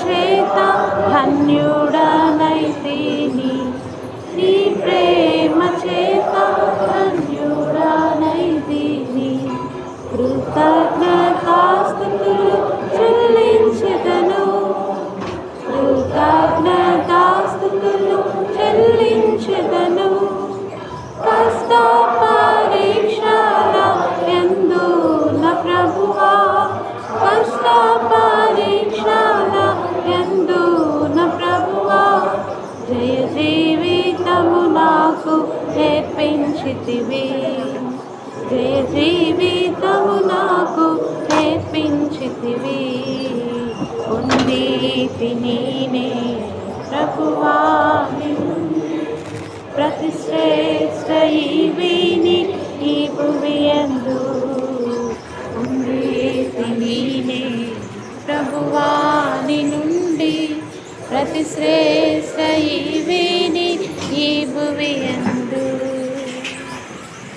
చేత ధన్యుడనైతిని, నీ ప్రేమ చేత ధన్యుడనైతిని. కృతజ్ఞతాస్తుతులు చెల్లించెదను, కృతజ్ఞతాస్తుతులు చెల్లించెదను. కష్ట పరీక్షల యందు నా ప్రభువా, కష్ట పరీక్షల యందు నా ప్రభువా, జయ జీవితము నాకు నేర్పించితివి, జయ జీవితము నాకు నేర్పించితివి. పొందితిని నే ప్రభువా ప్రతి శ్రేష్ఠ ఈవిని ఈ భువియందు. పొందితిని నే ప్రభువాని నుండి ప్రతి శ్రేష్ఠ ఈవిని ఈ భువియందు.